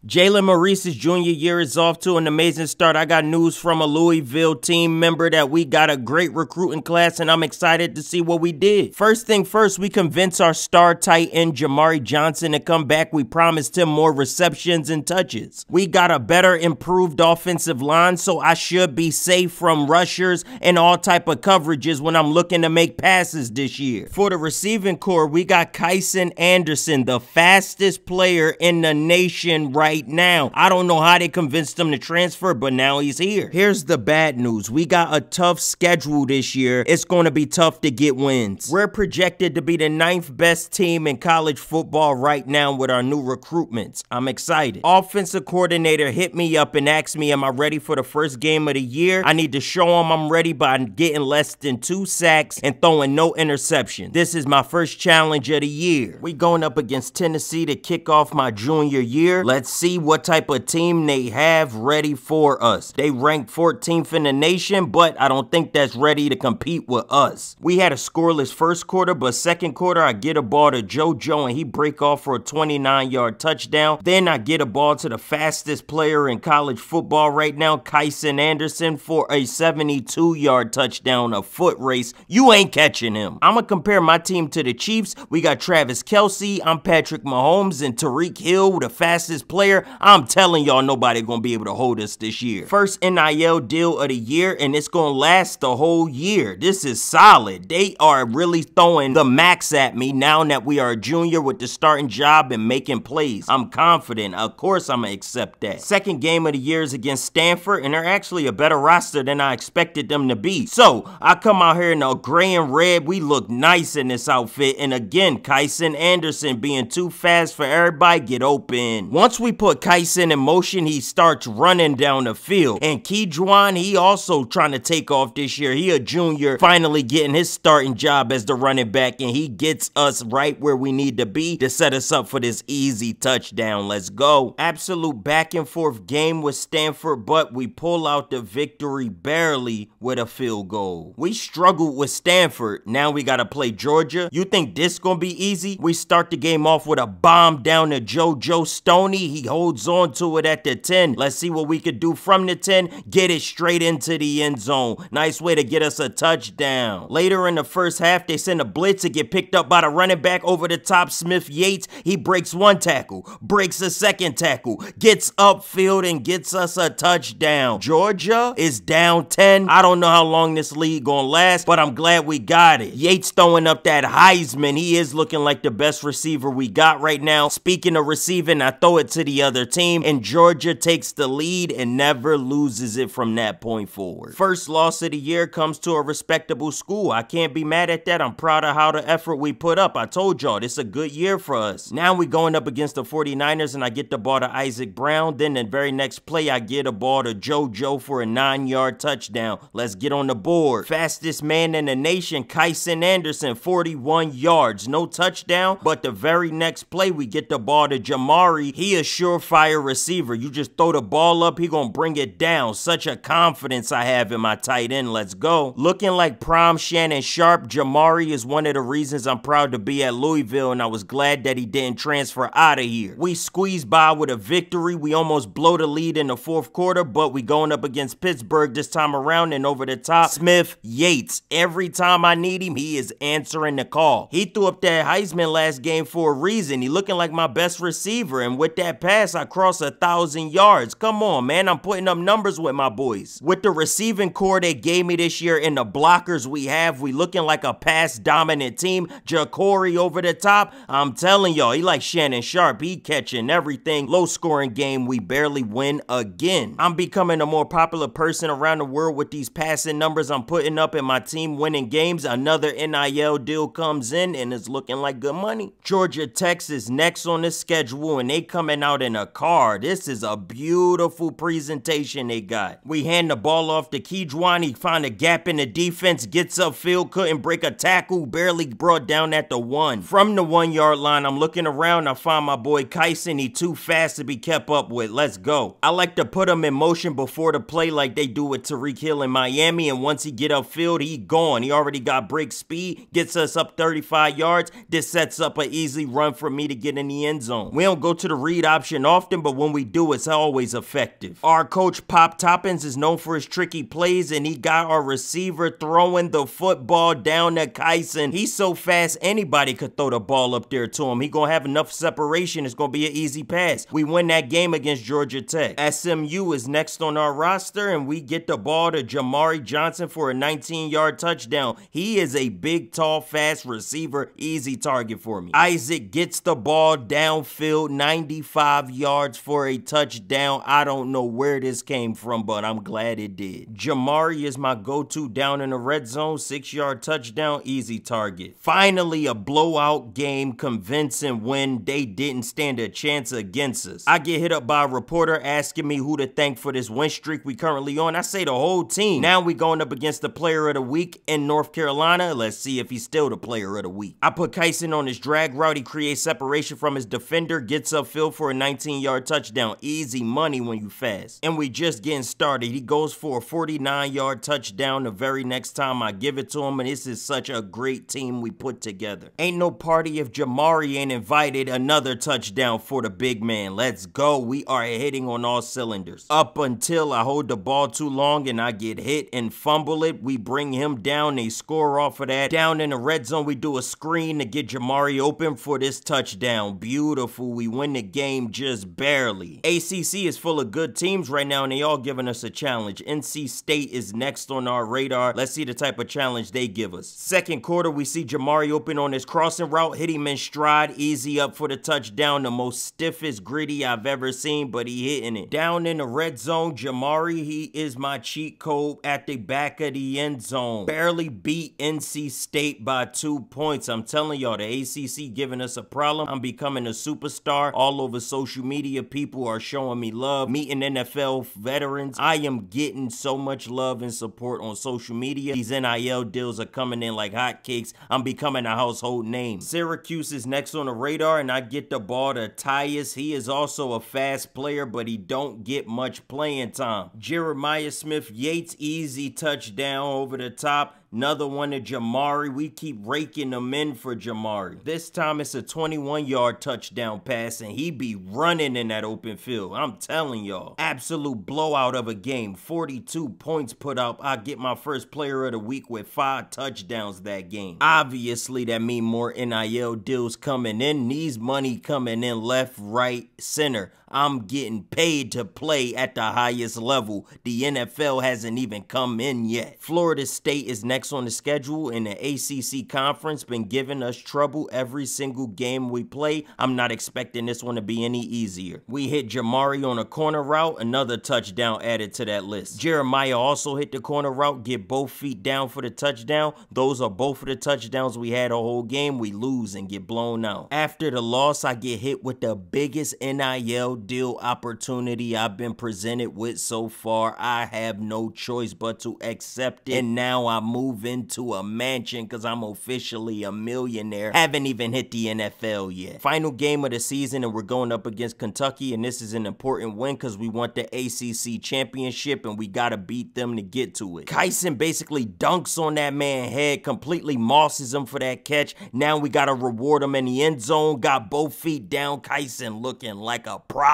Jalen Maurice's junior year is off to an amazing start. I got news from a Louisville team member that we got a great recruiting class, and I'm excited to see what we did. First thing first, we convinced our star tight end Jamari Johnson to come back. We promised him more receptions and touches. We got a better, improved offensive line, so I should be safe from rushers and all type of coverages when I'm looking to make passes this year. For the receiving core, we got Kyson Anderson, the fastest player in the nation right now. I don't know how they convinced him to transfer, but now he's here. Here's the bad news. We got a tough schedule this year. It's going to be tough to get wins. We're projected to be the 9th best team in college football right now with our new recruitments. I'm excited. Offensive coordinator hit me up and asked me, am I ready for the first game of the year? I need to show him I'm ready by getting less than 2 sacks and throwing no interception. This is my first challenge of the year. We going up against Tennessee to kick off my junior year. Let's see what type of team they have ready for us. They ranked 14th in the nation, but I don't think that's ready to compete with us. We had a scoreless first quarter, but second quarter, I get a ball to JoJo and he break off for a 29-yard touchdown. Then I get a ball to the fastest player in college football right now, Kyson Anderson, for a 72-yard touchdown, a foot race. You ain't catching him. I'm gonna compare my team to the Chiefs. We got Travis Kelce, I'm Patrick Mahomes, and Tyreek Hill, the fastest player. I'm telling y'all, nobody gonna be able to hold us this year. First NIL deal of the year, and it's gonna last the whole year. This is solid. They are really throwing the max at me now that we are a junior with the starting job and making plays. I'm confident. Of course, I'm gonna accept that. Second game of the year is against Stanford, and they're actually a better roster than I expected them to be. So I come out here in a gray and red. We look nice in this outfit, and again, Kyson Anderson being too fast for everybody, get open. Once we put Kyson in motion, he starts running down the field. And Keyjuan, he also trying to take off this year. He a junior, finally getting his starting job as the running back, and he gets us right where we need to be to set us up for this easy touchdown. Let's go. Absolute back and forth game with Stanford, but we pull out the victory barely with a field goal. We struggled with Stanford. Now we got to play Georgia. You think this gonna be easy? We start the game off with a bomb down to JoJo Stoney. He holds on to it at the 10. Let's see what we could do from the 10. Get it straight into the end zone. Nice way to get us a touchdown. Later in the first half, they send a blitz to get picked up by the running back over the top, Smith Yates. He breaks one tackle, breaks a second tackle, gets upfield and gets us a touchdown. Georgia is down 10. I don't know how long this league gonna last, but I'm glad we got it. Yates throwing up that Heisman. He is looking like the best receiver we got right now. Speaking of receiving, I throw it to the other team, and Georgia takes the lead and never loses it from that point forward. First loss of the year comes to a respectable school. I can't be mad at that. I'm proud of how the effort we put up. I told y'all, this is a good year for us. Now we going up against the 49ers, and I get the ball to Isaac Brown. Then the very next play, I get a ball to JoJo for a 9-yard touchdown. Let's get on the board. Fastest man in the nation, Kyson Anderson, 41 yards. No touchdown, but the very next play, we get the ball to Jamari. He a surefire receiver. You just throw the ball up, he gonna bring it down. Such a confidence I have in my tight end. Let's go. Looking like prime Shannon Sharp, Jamari is one of the reasons I'm proud to be at Louisville, and I was glad that he didn't transfer out of here. We squeezed by with a victory. We almost blow the lead in the fourth quarter, but we going up against Pittsburgh this time around, and over the top, Smith Yates. Every time I need him, he is answering the call. He threw up that Heisman last game for a reason. He looking like my best receiver, and with that pass, I crossed 1,000 yards. Come on, man. I'm putting up numbers with my boys. With the receiving core they gave me this year and the blockers we have, we looking like a pass-dominant team. Jacory over the top. I'm telling y'all, he like Shannon Sharp. He catching everything. Low-scoring game, we barely win again. I'm becoming a more popular person around the world with these passing numbers I'm putting up and my team winning games. Another NIL deal comes in, and it's looking like good money. Georgia Tech is next on the schedule, and they coming out in a car. This is a beautiful presentation they got. We hand the ball off to Keyjuan. He found a gap in the defense, gets upfield, couldn't break a tackle, barely brought down at the 1. From the 1-yard line, I'm looking around, I find my boy Kyson. He too fast to be kept up with. Let's go. I like to put him in motion before the play like they do with Tyreek Hill in Miami, and once he get upfield, he gone. He already got break speed, gets us up 35 yards. This sets up an easy run for me to get in the end zone. We don't go to the read option motion often, but when we do, it's always effective. Our coach Pop Toppins is known for his tricky plays, and he got our receiver throwing the football down to Kyson. He's so fast, anybody could throw the ball up there to him. He gonna have enough separation. It's gonna be an easy pass. We win that game against Georgia Tech. SMU is next on our roster, and we get the ball to Jamari Johnson for a 19-yard touchdown. He is a big, tall, fast receiver. Easy target for me. Isaac gets the ball downfield, 95 yards for a touchdown. I don't know where this came from, but I'm glad it did. Jamari is my go-to down in the red zone, 6-yard touchdown, easy target. Finally, a blowout game, convincing win. They didn't stand a chance against us. I get hit up by a reporter asking me who to thank for this win streak we currently on. I say the whole team. Now we going up against the player of the week in North Carolina. Let's see if he's still the player of the week. I put Kyson on his drag route. He creates separation from his defender, gets upfield for a 19-yard touchdown. Easy money when you fast. And we just getting started. He goes for a 49-yard touchdown the very next time I give it to him, and this is such a great team we put together. Ain't no party if Jamari ain't invited. Another touchdown for the big man. Let's go. We are hitting on all cylinders. Up until I hold the ball too long and I get hit and fumble it, we bring him down. They score off of that. Down in the red zone, we do a screen to get Jamari open for this touchdown. Beautiful. We win the game just barely. ACC is full of good teams right now, and they all giving us a challenge. NC State is next on our radar. Let's see the type of challenge they give us. Second quarter, we see Jamari open on his crossing route, hit him in stride, easy up for the touchdown. The most stiffest gritty I've ever seen, but he hitting it. Down in the red zone, Jamari, he is my cheat code at the back of the end zone. Barely beat NC State by 2 points. I'm telling y'all, the ACC giving us a problem. I'm becoming a superstar. All over social media, people are showing me love. Meeting NFL veterans. I am getting so much love and support on social media. These NIL deals are coming in like hotcakes. I'm becoming a household name. Syracuse is next on the radar, and I get the ball to Tyus. He is also a fast player, but he don't get much playing time. Jeremiah Smith-Yates, easy touchdown over the top. Another one to Jamari. We keep raking them in for Jamari. This time it's a 21-yard touchdown pass, and he be running in that open field. I'm telling y'all. Absolute blowout of a game. 42 points put up. I get my first player of the week with 5 touchdowns that game. Obviously, that mean more NIL deals coming in. These money coming in left, right, center. I'm getting paid to play at the highest level. The NFL hasn't even come in yet. Florida State is next on the schedule in the ACC conference. Been giving us trouble every single game we play. I'm not expecting this one to be any easier. We hit Jamari on a corner route. Another touchdown added to that list. Jeremiah also hit the corner route. Get both feet down for the touchdown. Those are both of the touchdowns we had a whole game. We lose and get blown out. After the loss, I get hit with the biggest NIL deal opportunity I've been presented with so far. I have no choice but to accept it, and now I move into a mansion because I'm officially a millionaire. Haven't even hit the NFL yet. Final game of the season, and we're going up against Kentucky, and this is an important win because we want the ACC championship, and we gotta beat them to get to it. Kyson basically dunks on that man's head, completely mosses him for that catch. Now we gotta reward him in the end zone. Got both feet down. Kyson looking like a problem.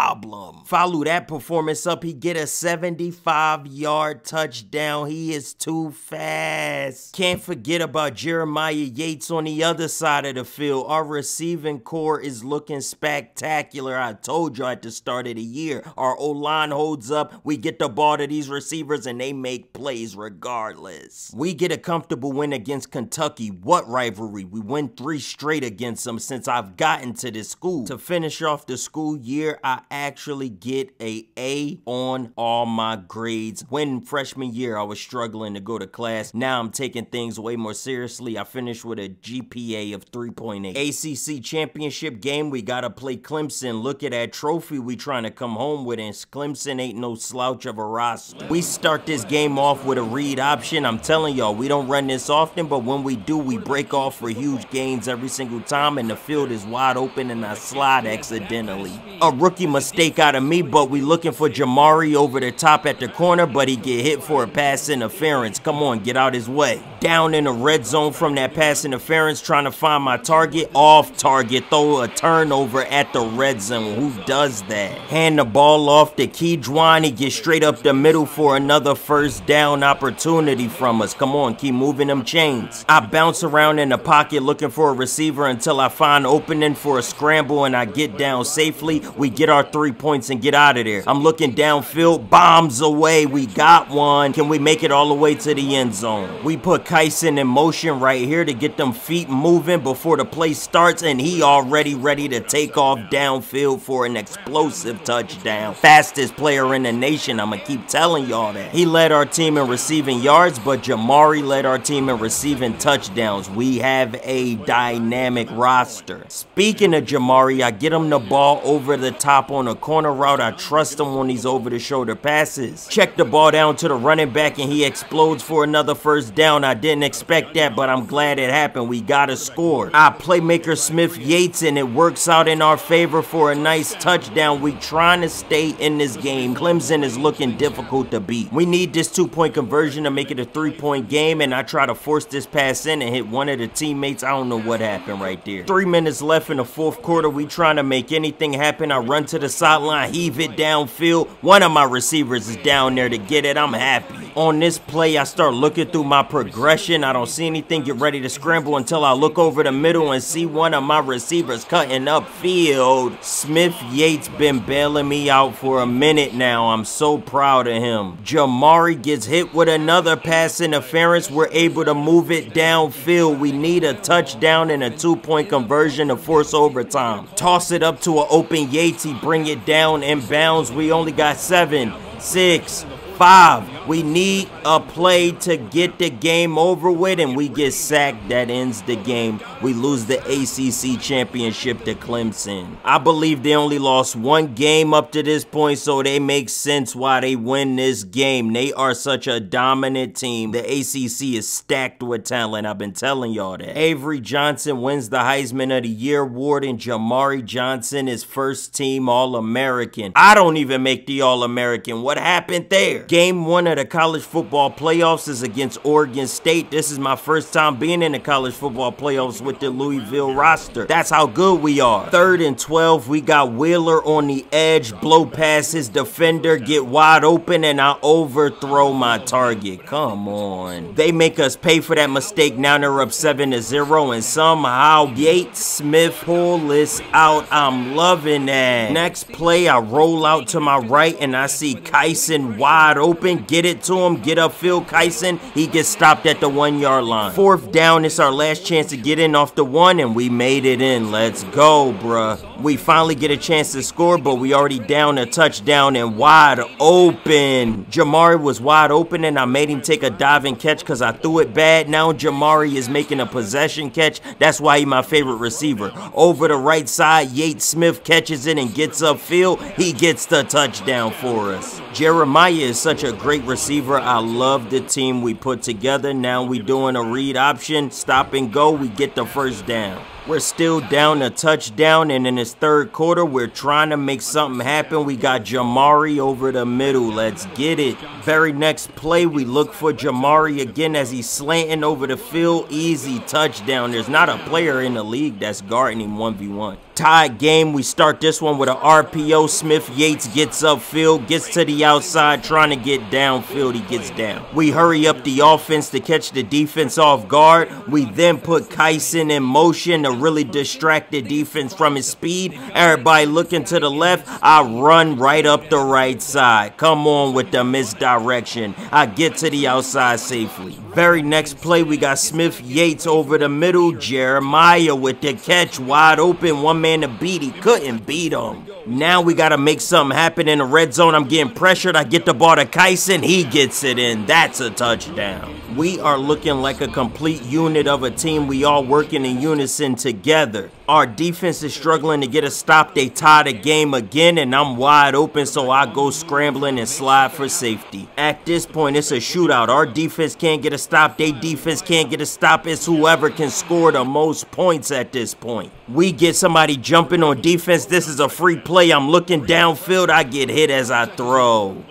Follow that performance up. He get a 75-yard touchdown. He is too fast. Can't forget about Jeremiah Yates on the other side of the field. Our receiving core is looking spectacular. I told you at the start of the year. Our O-line holds up. We get the ball to these receivers and they make plays regardless. We get a comfortable win against Kentucky. What rivalry? We win 3 straight against them since I've gotten to this school. To finish off the school year, I actually get a A on all my grades. When freshman year, I was struggling to go to class. Now I'm taking things way more seriously. I finished with a GPA of 3.8. ACC championship game, we gotta play Clemson. Look at that trophy we trying to come home with, and Clemson ain't no slouch of a roster. We start this game off with a read option. I'm telling y'all, we don't run this often, but when we do, we break off for huge gains every single time, and the field is wide open and I slide accidentally. A rookie mistake out of me, but we looking for Jamari over the top at the corner, but he get hit for a pass interference. Come on, get out his way. way. Down in the red zone from that pass interference, trying to find my target. Off target, throw a turnover at the red zone. Who does that? Hand the ball off to Keydwan. He gets straight up the middle for another first down opportunity from us. Come on, keep moving them chains. I bounce around in the pocket looking for a receiver until I find opening for a scramble and I get down safely. We get our 3 points and get out of there. I'm looking downfield, bombs away. We got one. Can we make it all the way to the end zone? We put Kyson in motion right here to get them feet moving before the play starts, and he already ready to take off downfield for an explosive touchdown. Fastest player in the nation, I'ma keep telling y'all that. He led our team in receiving yards, but Jamari led our team in receiving touchdowns. We have a dynamic roster. Speaking of Jamari, I get him the ball over the top on a corner route. I trust him on these over-the-shoulder passes. Check the ball down to the running back, and he explodes for another first down. I didn't expect that, but I'm glad it happened. We got a score. Our playmaker Smith Yates, and it works out in our favor for a nice touchdown. We trying to stay in this game. Clemson is looking difficult to beat. We need this 2-point conversion to make it a 3-point game, and I try to force this pass in and hit one of the teammates. I don't know what happened right there. 3 minutes left in the fourth quarter. We trying to make anything happen. I run to the sideline, heave it downfield. One of my receivers is down there to get it. I'm happy. On this play, I start looking through my progression. I don't see anything, get ready to scramble until I look over the middle and see one of my receivers cutting upfield. Smith Yates been bailing me out for a minute now. I'm so proud of him. Jamari gets hit with another pass interference. We're able to move it downfield. We need a touchdown and a 2-point conversion to force overtime. Toss it up to an open Yates. He bring it down in bounds. We only got 7, 6, 5. We need a play to get the game over with, and we get sacked. That ends the game. We lose the ACC championship to Clemson. I believe they only lost 1 game up to this point, so they make sense why they win this game. They are such a dominant team. The ACC is stacked with talent. I've been telling y'all that. Avery Johnson wins the Heisman of the Year award, and Jamari Johnson is first team All-American. I don't even make the All-American. What happened there? Game 1 of the college football playoffs is against Oregon State. This is my first time being in the college football playoffs with the Louisville roster. That's how good we are. 3rd and 12, we got Wheeler on the edge, blow past his defender, get wide open, and I overthrow my target. Come on. They make us pay for that mistake. Now they're up 7-0, and somehow Yates Smith pull this out. I'm loving that. Next play, I roll out to my right, and I see Kyson wide open. Get it to him. Get upfield, Kyson. He gets stopped at the 1-yard line. 4th down. It's our last chance to get in off the 1, and we made it in. Let's go, bruh. We finally get a chance to score, but we already down a touchdown and wide open. Jamari was wide open, and I made him take a diving catch because I threw it bad. Now Jamari is making a possession catch. That's why he's my favorite receiver. Over the right side, Yates Smith catches it and gets upfield. He gets the touchdown for us. Jeremiah is such a great receiver. I love the team we put together. Now we doing a read option, stop and go. We get the first down. We're still down a touchdown, and in this 3rd quarter, we're trying to make something happen. We got Jamari over the middle. Let's get it. Very next play, we look for Jamari again as he's slanting over the field. Easy touchdown. There's not a player in the league that's guarding him 1v1. Tied game. We start this one with an RPO. Smith Yates gets upfield, gets to the outside, trying to get downfield. He gets down. We hurry up the offense to catch the defense off guard. We then put Kyson in motion to really distract the defense from his speed. Everybody looking to the left. I run right up the right side. Come on with the misdirection. I get to the outside safely. Very next play, we got Smith Yates over the middle. Jeremiah with the catch, wide open. One man to beat. He couldn't beat him. Now we got to make something happen in the red zone. I'm getting pressured. I get the ball to Kyson. He gets it in. That's a touchdown. We are looking like a complete unit of a team. We all working in unison together. Our defense is struggling to get a stop. They tie the game again, and I'm wide open, so I go scrambling and slide for safety. At this point, it's a shootout. Our defense can't get a stop. Their defense can't get a stop. It's whoever can score the most points at this point. We get somebody jumping on defense. This is a free play. I'm looking downfield. I get hit as I throw.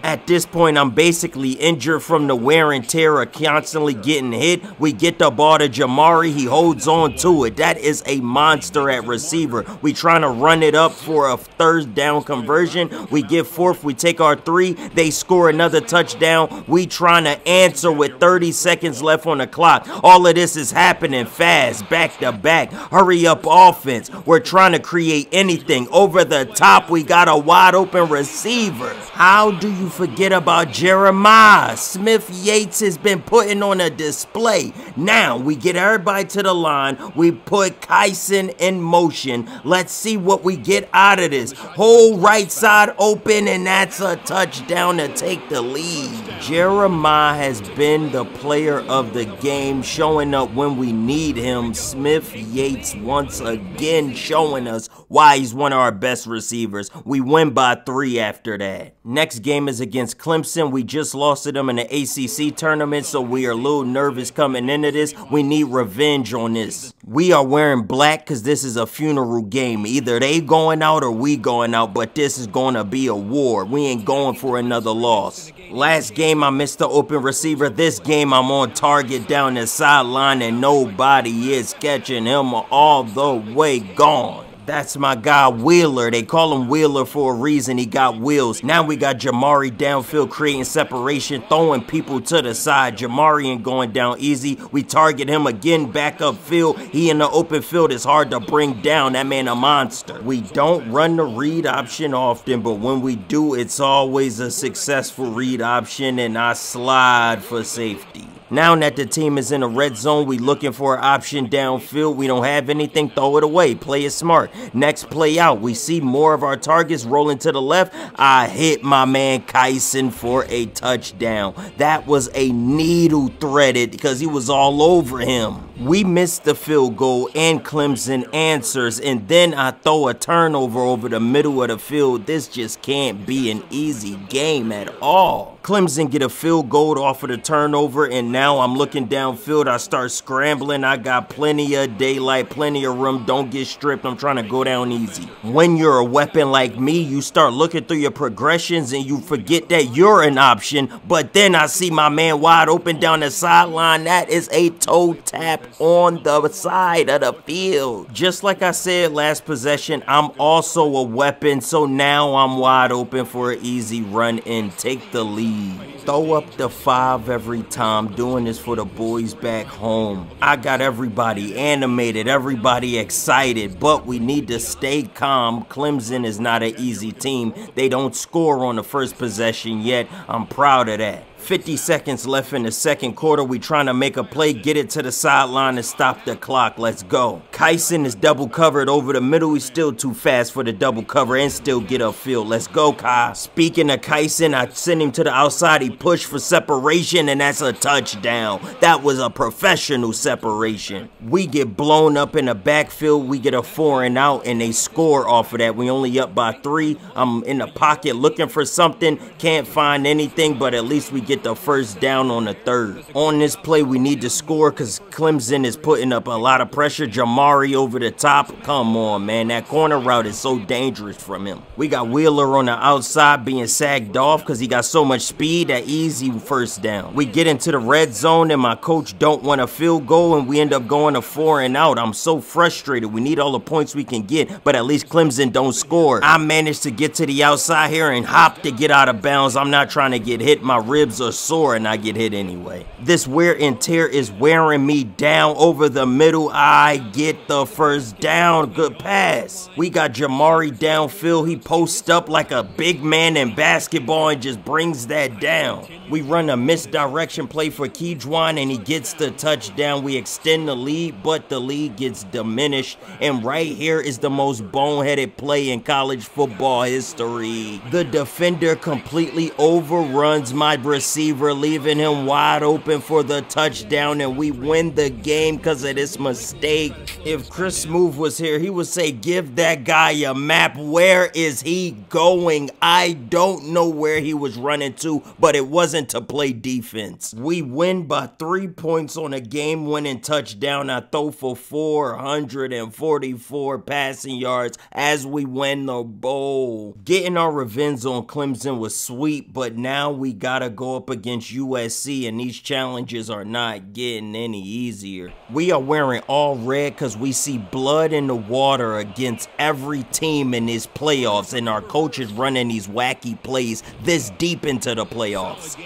At this point, I'm basically injured from the wear and tear of constantly getting hit. We get the ball to Jamari. He holds on to it. That is a monster at receiver. We trying to run it up for a third down conversion. We get fourth. We take our 3. They score another touchdown. We trying to answer with 30 seconds left on the clock. All of this is happening fast, back to back. Hurry up offense. We're trying to create anything. Over the top, we got a wide open receiver. How do you forget about Jeremiah? Smith Yates has been putting on a display. Now we get everybody to the line. We put Kyson in motion. Let's see what we get out of this. Whole right side open, and that's a touchdown to take the lead. Jeremiah has been the player of the game, showing up when we need him. Smith Yates once again showing us why he's one of our best receivers. We win by 3 after that. Next game is against Clemson. We just lost to them in the ACC tournament, so we are a little nervous coming into this. We need revenge on this. We are wearing black because this is a funeral game. Either they going out or we going out, but this is going to be a war. We ain't going for another loss. Last game, I missed the open receiver. This game, I'm on target down the sideline, and nobody is catching him all the way gone. That's my guy Wheeler. They call him Wheeler for a reason. He got wheels. Now we got Jamari downfield creating separation, throwing people to the side. Jamari ain't going down easy. We target him again back upfield. He in the open field is hard to bring down. That man a monster. We don't run the read option often, but when we do, it's always a successful read option, and I slide for safety. Now that the team is in a red zone, we looking for an option downfield. We don't have anything, throw it away. Play it smart. Next play out, we see more of our targets rolling to the left. I hit my man Kyson for a touchdown. That was a needle threaded because he was all over him. We missed the field goal and Clemson answers, and then I throw a turnover over the middle of the field. This just can't be an easy game at all. Clemson get a field goal off of the turnover, and now I'm looking downfield. I start scrambling. I got plenty of daylight, plenty of room. Don't get stripped. I'm trying to go down easy. When you're a weapon like me, you start looking through your progressions and you forget that you're an option. But then I see my man wide open down the sideline. That is a toe tap on the side of the field. Just like I said last possession, I'm also a weapon. So now I'm wide open for an easy run and take the lead. Throw up the 5 every time. Doing this for the boys back home. I got everybody animated, everybody excited, but we need to stay calm. Clemson is not an easy team. They don't score on the first possession yet. I'm proud of that. 50 seconds left in the second quarter. We trying to make a play, get it to the sideline and stop the clock. Let's go. Kyson is double covered over the middle. He's still too fast for the double cover and still get upfield. Let's go, Kai. Speaking of Kyson, I send him to the outside. He pushed for separation, and that's a touchdown. That was a professional separation. We get blown up in the backfield. We get a 4 and out, and they score off of that. We only up by 3. I'm in the pocket looking for something. Can't find anything, but at least we get the first down on the 3rd. On this play, we need to score because Clemson is putting up a lot of pressure. Jamari over the top. Come on, man. That corner route is so dangerous from him. We got Wheeler on the outside being sagged off because he got so much speed. That easy first down. We get into the red zone and my coach don't want a field goal and we end up going to 4 and out. I'm so frustrated. We need all the points we can get, but at least Clemson don't score. I managed to get to the outside here and hop to get out of bounds. I'm not trying to get hit. My ribs are sore and I get hit anyway. This wear and tear is wearing me down over the middle. I get the first down. Good pass. We got Jamari downfield. He posts up like a big man in basketball and just brings that down. We run a misdirection play for Kejuan and he gets the touchdown. We extend the lead, but the lead gets diminished. And right here is the most boneheaded play in college football history. The defender completely overruns my receiver receiver, leaving him wide open for the touchdown, and we win the game because of this mistake. If Chris Smooth was here, he would say, give that guy a map. Where is he going? I don't know where he was running to, but it wasn't to play defense. We win by 3 points on a game-winning touchdown. I throw for 444 passing yards as we win the bowl. Getting our revenge on Clemson was sweet, but now we gotta go up against USC, and these challenges are not getting any easier. We are wearing all red because we see blood in the water against every team in these playoffs, and our coach is running these wacky plays this deep into the playoffs.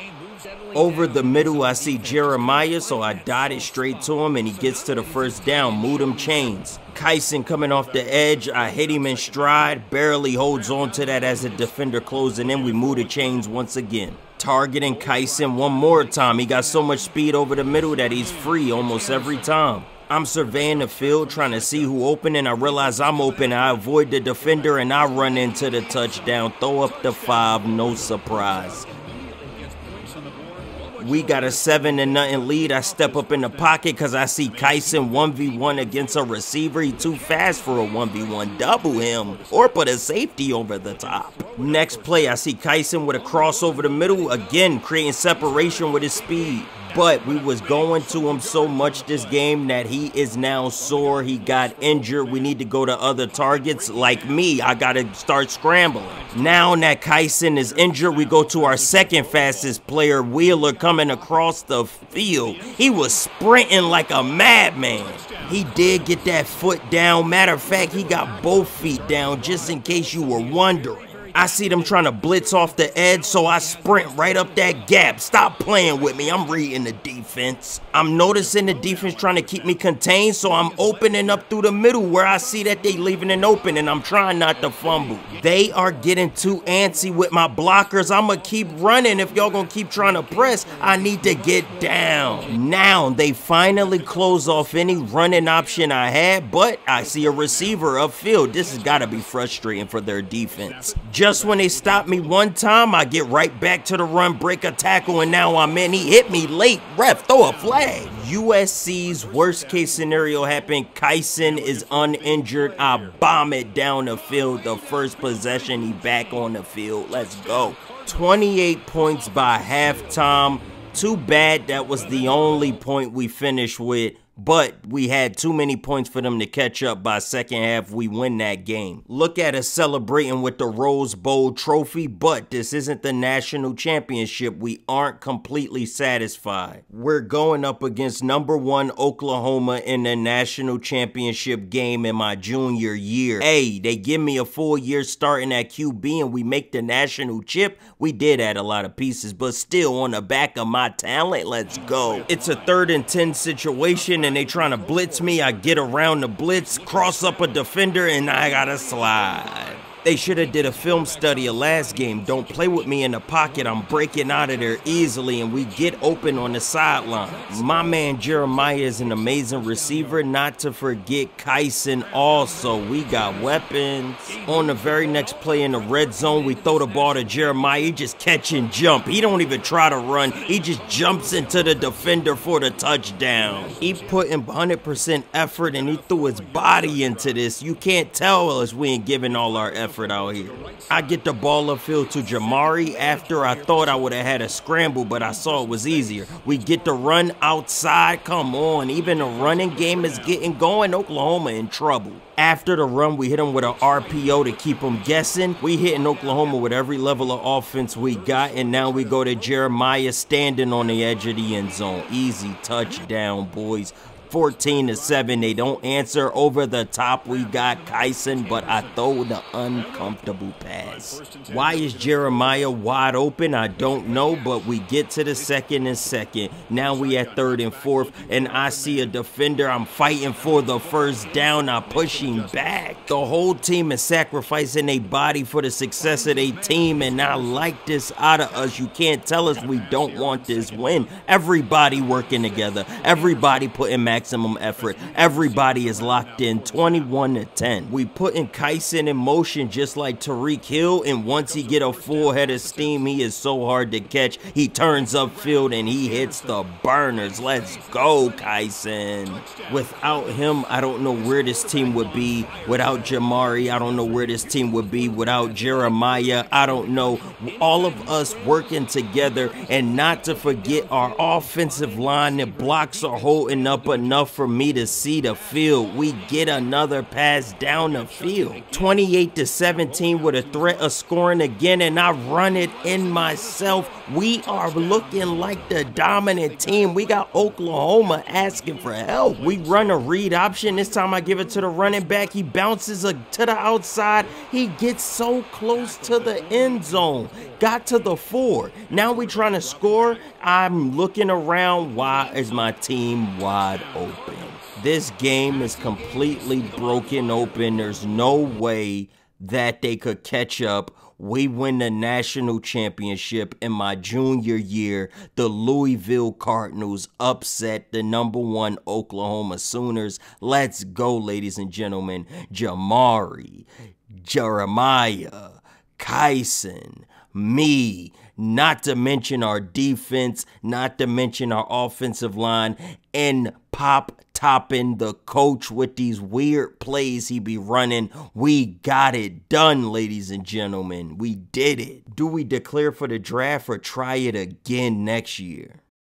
Over the middle, I see Jeremiah, so I dotted straight to him, and he gets to the first down. Move them chains. Kyson coming off the edge. I hit him in stride. Barely holds on to that as a defender closing in. We move the chains once again. Targeting Kyson one more time. He got so much speed over the middle that he's free almost every time. I'm surveying the field, trying to see who open, and I realize I'm open. I avoid the defender, and I run into the touchdown. Throw up the 5, no surprise. We got a 7-0 lead. I step up in the pocket because I see Kyson 1v1 against a receiver. He too fast for a 1v1. Double him or put a safety over the top. Next play, I see Kyson with a cross over the middle. Again, creating separation with his speed. But we was going to him so much this game that he is now sore. He got injured. We need to go to other targets. Like me, I got to start scrambling. Now that Kyson is injured, we go to our second fastest player, Wheeler, coming across the field. He was sprinting like a madman. He did get that foot down. Matter of fact, he got both feet down, just in case you were wondering. I see them trying to blitz off the edge, so I sprint right up that gap. Stop playing with me. I'm reading the defense. I'm noticing the defense trying to keep me contained, so I'm opening up through the middle where I see that they leaving it open, and I'm trying not to fumble. They are getting too antsy with my blockers. I'm going to keep running. If y'all going to keep trying to press, I need to get down. Now, they finally close off any running option I had, but I see a receiver upfield. This has got to be frustrating for their defense. Just when they stop me one time, I get right back to the run, break a tackle, and now I'm in. He hit me late. Ref, throw a flag. USC's worst case scenario happened. Kyson is uninjured. I bomb it down the field. The first possession, he back on the field. Let's go. 28 points by halftime. Too bad that was the only point we finished with. But we had too many points for them to catch up. By second half, we win that game. Look at us celebrating with the Rose Bowl trophy, but this isn't the national championship. We aren't completely satisfied. We're going up against #1 Oklahoma in the national championship game in my junior year. Hey, they give me a full year starting at QB and we make the national chip. We did add a lot of pieces, but still on the back of my talent, let's go. It's a 3rd and 10 situation, and they trying to blitz me. I get around the blitz, cross up a defender, and I gotta slide. They should have did a film study of last game. Don't play with me in the pocket. I'm breaking out of there easily, and we get open on the sidelines. My man Jeremiah is an amazing receiver, not to forget Kyson also. We got weapons. On the very next play in the red zone, we throw the ball to Jeremiah. He just catch and jump. He don't even try to run. He just jumps into the defender for the touchdown. He put in 100% effort, and he threw his body into this. You can't tell us we ain't giving all our effort out here. I get the ball upfield to Jamari after I thought I would have had a scramble, but I saw it was easier. We get the run outside. Come on, even the running game is getting going. Oklahoma in trouble. After the run, we hit them with an RPO to keep them guessing. We hitting Oklahoma with every level of offense we got, and now we go to Jeremiah standing on the edge of the end zone. Easy touchdown, boys. 14-7. They don't answer. Over the top, we got Kyson, but I throw the uncomfortable pass. Why is Jeremiah wide open? I don't know, but we get to the 2nd and 2. Now we at 3rd and 4, and I see a defender. I'm fighting for the first down. I push him back. The whole team is sacrificing their body for the success of their team, and I like this out of us. You can't tell us we don't want this win. Everybody working together. Everybody putting maximum effort. Everybody is locked in 21-10. We putting Kyson in motion just like Tyreek Hill, and once he get a full head of steam, he is so hard to catch. He turns upfield and he hits the burners. Let's go, Kyson. Without him, I don't know where this team would be. Without Jamari, I don't know where this team would be. Without Jeremiah, I don't know. All of us working together, and not to forget our offensive line. The blocks are holding up enough for me to see the field. We get another pass down the field. 28-17 with a threat of scoring again, and I run it in myself. We are looking like the dominant team. We got Oklahoma asking for help. We run a read option. This time I give it to the running back. He bounces to the outside. He gets so close to the end zone. Got to the 4. Now we trying to score. I'm looking around. Why is my team wide open? This game is completely broken open. There's no way that they could catch up. We win the national championship in my junior year. The Louisville Cardinals upset the #1 Oklahoma Sooners. Let's go, ladies and gentlemen. Jamari, Jeremiah, Kyson, me, not to mention our defense, not to mention our offensive line, and Pop topping the coach with these weird plays he be running. We got it done, ladies and gentlemen. We did it. Do we declare for the draft or try it again next year?